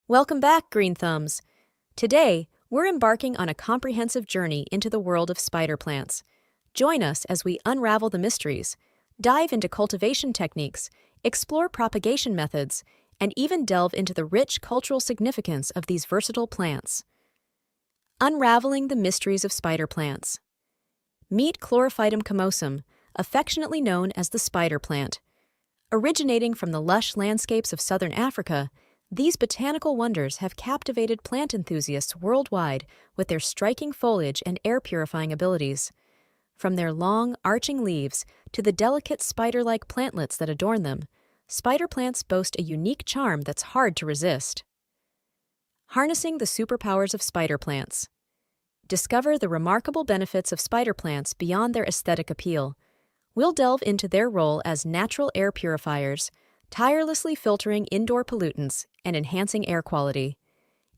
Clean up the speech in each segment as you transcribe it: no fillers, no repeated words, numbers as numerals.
Welcome back, Green Thumbs. Today, we're embarking on a comprehensive journey into the world of spider plants. Join us as we unravel the mysteries, dive into cultivation techniques, explore propagation methods, and even delve into the rich cultural significance of these versatile plants. Unraveling the mysteries of spider plants. Meet Chlorophytum comosum, affectionately known as the spider plant. Originating from the lush landscapes of southern Africa, these botanical wonders have captivated plant enthusiasts worldwide with their striking foliage and air-purifying abilities. From their long, arching leaves to the delicate spider-like plantlets that adorn them, spider plants boast a unique charm that's hard to resist. Harnessing the superpowers of spider plants. Discover the remarkable benefits of spider plants beyond their aesthetic appeal. We'll delve into their role as natural air purifiers, tirelessly filtering indoor pollutants and enhancing air quality.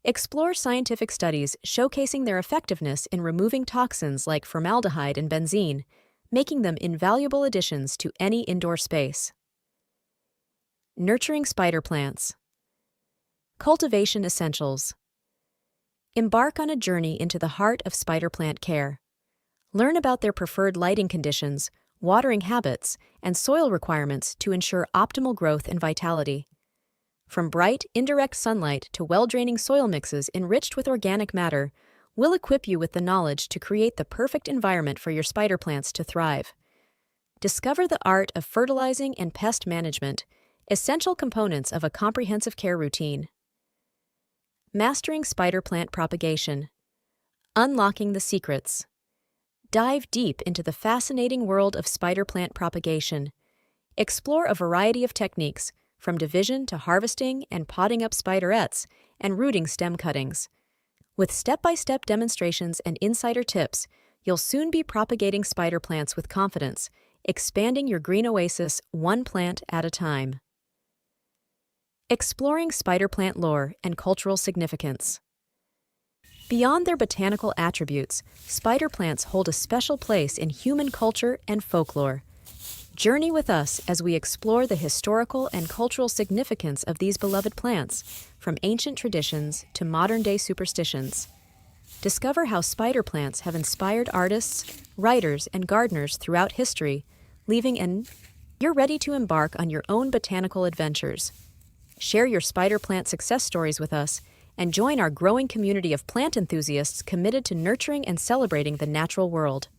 Explore scientific studies showcasing their effectiveness in removing toxins like formaldehyde and benzene, making them invaluable additions to any indoor space. Nurturing spider plants. Cultivation essentials. Embark on a journey into the heart of spider plant care. Learn about their preferred lighting conditions, watering habits, and soil requirements to ensure optimal growth and vitality. From bright, indirect sunlight to well-draining soil mixes enriched with organic matter, we'll equip you with the knowledge to create the perfect environment for your spider plants to thrive. Discover the art of fertilizing and pest management, essential components of a comprehensive care routine. Mastering spider plant propagation. Unlocking the secrets. Dive deep into the fascinating world of spider plant propagation. Explore a variety of techniques, from division to harvesting and potting up spiderettes and rooting stem cuttings. With step-by-step demonstrations and insider tips, you'll soon be propagating spider plants with confidence, expanding your green oasis one plant at a time. Exploring spider plant lore and cultural significance. Beyond their botanical attributes, spider plants hold a special place in human culture and folklore. Journey with us as we explore the historical and cultural significance of these beloved plants, from ancient traditions to modern-day superstitions. Discover how spider plants have inspired artists, writers, and gardeners throughout history, You're ready to embark on your own botanical adventures. Share your spider plant success stories with us, and join our growing community of plant enthusiasts committed to nurturing and celebrating the natural world.